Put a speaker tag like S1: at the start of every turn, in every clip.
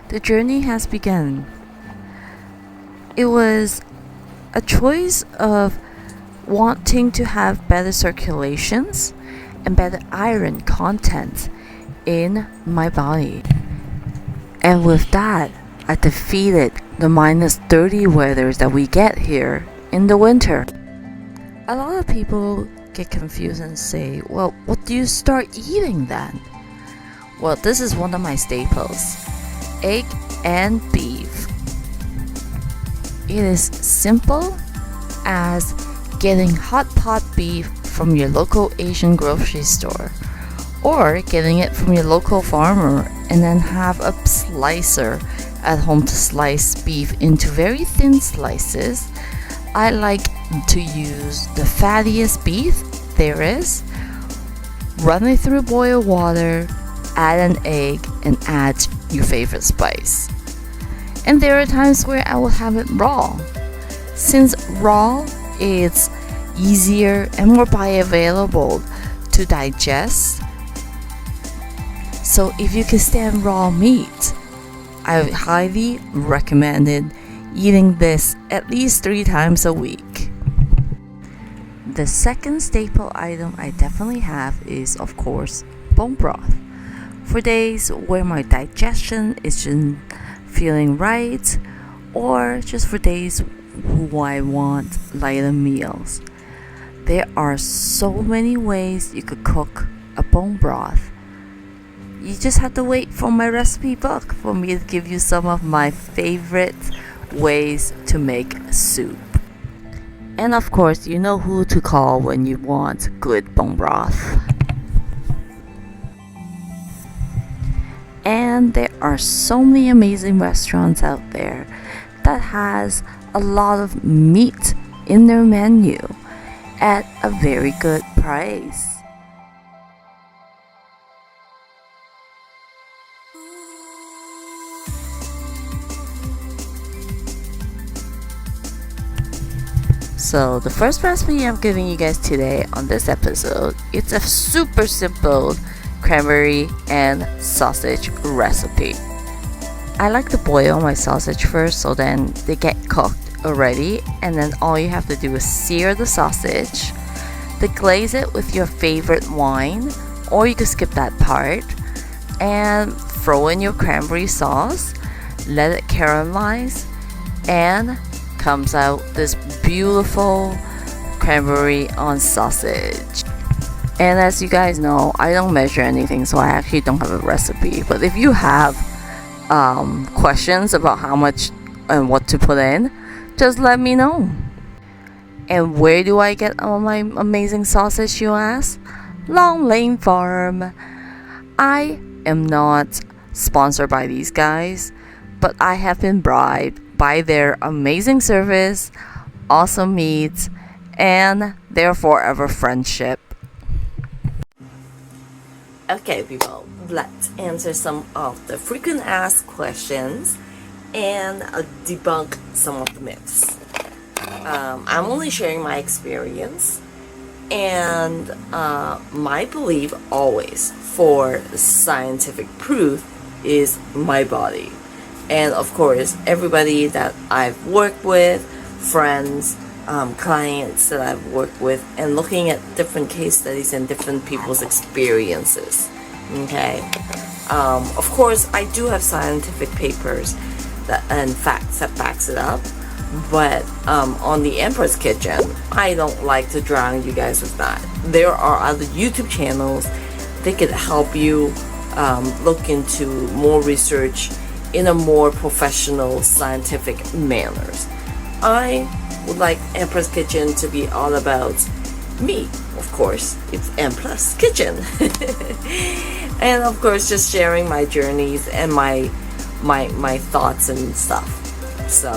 S1: The journey has begun. It was a choice of wanting to have better circulations and better iron content in my body. And with that, I defeated the minus 30 weather that we get here in the winter. A lot of people get confused and say, well, what do you start eating then? Well, this is one of my staples. Egg and beef. It is simple as getting hot pot beef from your local Asian grocery store, or getting it from your local farmer and then have a slicer at home to slice beef into very thin slices. I like to use the fattiest beef there is, run it through boiled water, add an egg, and add your favorite spice. And there are times where I will have it raw. Since raw is easier and more bioavailable to digest, so if you can stand raw meat, I highly recommend eating this at least 3 times a week. The second staple item I definitely have is, of course, bone broth. For days where my digestion isn't feeling right, or just for days who I want lighter meals. There are so many ways you could cook a bone broth. You just have to wait for my recipe book for me to give you some of my favorite ways to make soup. And of course, you know who to call when you want good bone broth. And there are so many amazing restaurants out there that has a lot of meat in their menu at a very good price. So the first recipe I'm giving you guys today on this episode, it's a super simple cranberry and sausage recipe. I like to boil my sausage first so then they get cooked already, and then all you have to do is sear the sausage, deglaze it with your favorite wine, or you can skip that part, and throw in your cranberry sauce, let it caramelize, and comes out this beautiful cranberry on sausage. And as you guys know, I don't measure anything, so I actually don't have a recipe. But if you have questions about how much and what to put in, just let me know. And where do I get all my amazing sausage, you ask? Long Lane Farm. I am not sponsored by these guys, but I have been bribed by their amazing service, awesome meat, and their forever friendship. Okay, people, let's answer some of the frequent asked questions and debunk some of the myths. I'm only sharing my experience and my belief always for scientific proof is my body. And of course, everybody that I've worked with, friends, clients that I've worked with, and looking at different case studies and different people's experiences. Okay. Of course, I do have scientific papers and facts that backs it up. But on the Empress Kitchen, I don't like to drown you guys with that. There are other YouTube channels that could help you look into more research in a more professional, scientific manners. I would like Empress Kitchen to be all about me, of course. It's Empress Kitchen. And of course, just sharing my journeys and my thoughts and stuff. So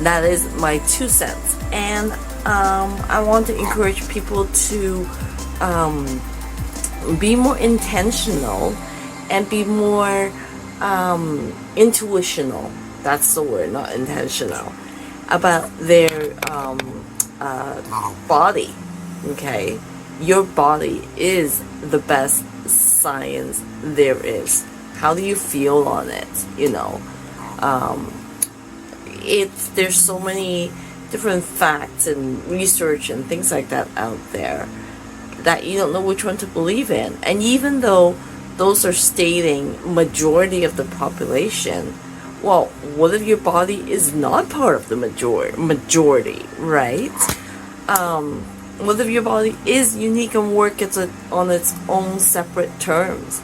S1: that is my 2 cents. And I want to encourage people to be more intentional and be more intuitional, that's the word, not intentional, about their body, okay? your body is the best science there is. How do you feel on it? There's so many different facts and research and things like that out there that you don't know which one to believe in. And even though those are stating majority of the population, well, what if your body is not part of the majority, right? What if your body is unique and works on its own separate terms?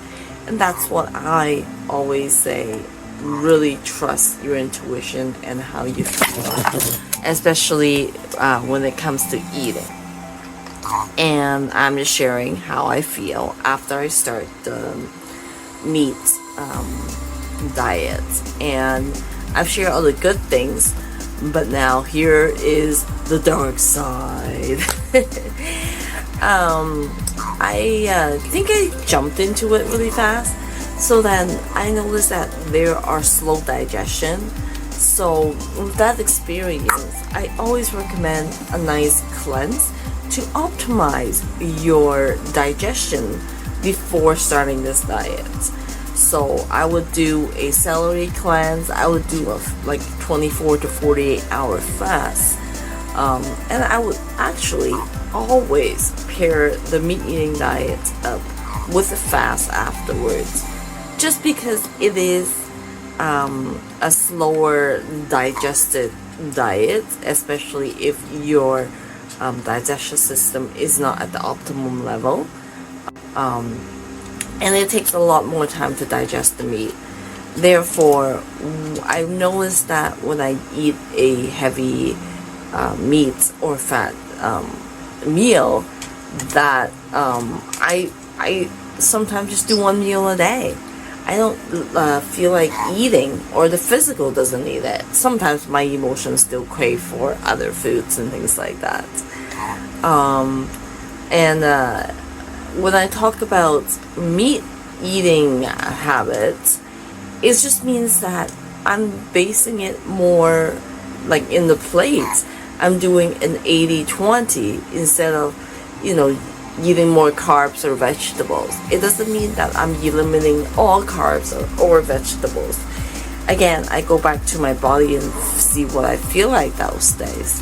S1: And that's what I always say. Really trust your intuition and how you feel, especially when it comes to eating. And I'm just sharing how I feel after I start the meat diet. And I've shared all the good things, but now here is the dark side. I think I jumped into it really fast. So then I noticed that there are slow digestion. So with that experience, I always recommend a nice cleanse to optimize your digestion before starting this diet. So I would do a celery cleanse. I would do a 24 to 48 hour fast. And I would actually always pair the meat eating diet up with a fast afterwards. Just because it is a slower digested diet, especially if your digestion system is not at the optimum level. And it takes a lot more time to digest the meat. Therefore, I've noticed that when I eat a heavy meat or fat meal, that I sometimes just do one meal a day. I don't feel like eating, or the physical doesn't need it. Sometimes my emotions still crave for other foods and things like that. When I talk about meat eating habits, it just means that I'm basing it more like in the plates. I'm doing an 80-20 instead of, eating more carbs or vegetables. It doesn't mean that I'm eliminating all carbs or vegetables. Again, I go back to my body and see what I feel like those days.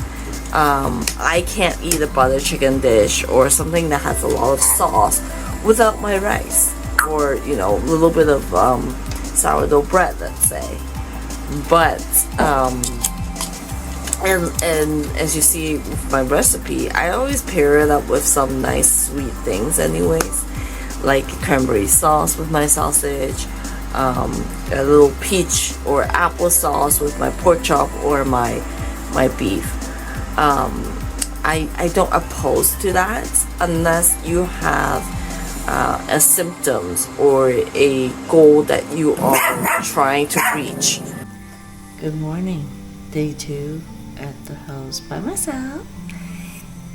S1: I can't eat a butter chicken dish or something that has a lot of sauce without my rice, or a little bit of sourdough bread, let's say. But and as you see with my recipe, I always pair it up with some nice sweet things anyways, like cranberry sauce with my sausage, a little peach or apple sauce with my pork chop or my beef. I don't oppose to that unless you have a symptoms or a goal that you are trying to reach. Good morning, day 2 at the house by myself,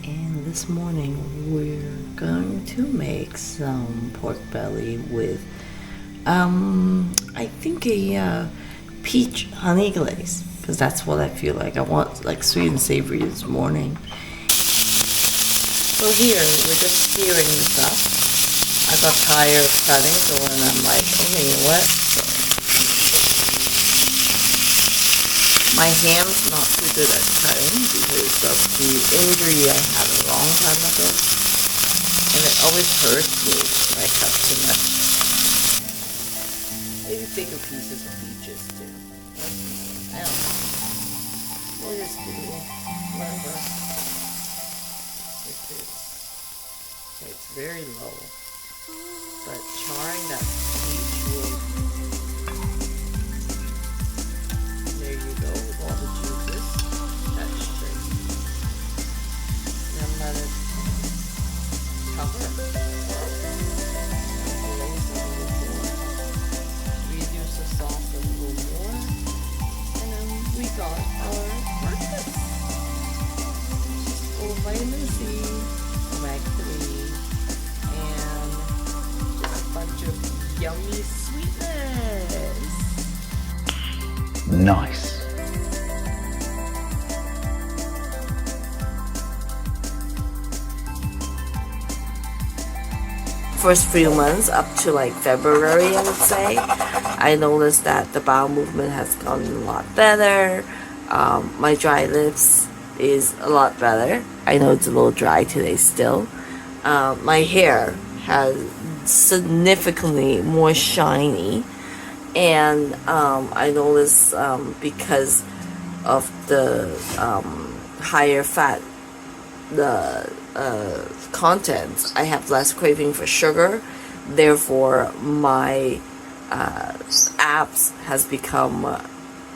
S1: and this morning we're going to make some pork belly with I think a peach honey glaze, because that's what I feel like. I want like sweet and savory this morning. So here we're just searing this up. I got tired of cutting, so then I'm like, okay, you know what? My hand's not too good at cutting because of the injury I had a long time ago, and it always hurts me when I cut too much. Maybe bigger pieces of peaches too. I don't know. We'll just do whatever it is. Okay, it's very low, but charring that peach would. There you go, with all the juices. That's straight. Then let it cover. Reduce the sauce a little more. And then we got our breakfast. Just full of vitamin C, omega-3, and just a bunch of yummy sweetness.
S2: Nice.
S1: first few months up to like February, I would say, I noticed that the bowel movement has gotten a lot better. My dry lips is a lot better. I know it's a little dry today still. My hair has significantly more shiny, and I noticed because of the higher fat content, I have less craving for sugar. Therefore, my abs has become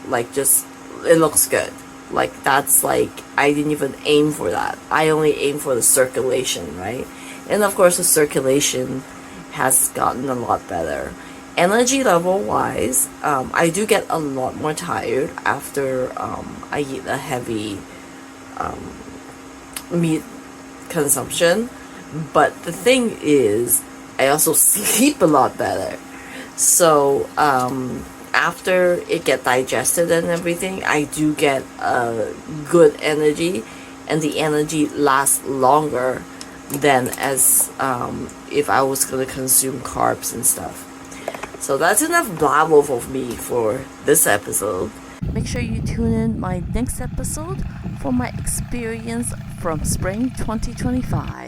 S1: like just, it looks good. Like that's like, I didn't even aim for that. I only aim for the circulation, right? And of course the circulation has gotten a lot better. Energy level wise, I do get a lot more tired after I eat a heavy meat consumption. But the thing is, I also sleep a lot better. So after it get digested and everything, I do get good energy, and the energy lasts longer than as if I was gonna consume carbs and stuff. So that's enough blabble for me for this episode. Make sure you tune in my next episode for my experience from spring 2025.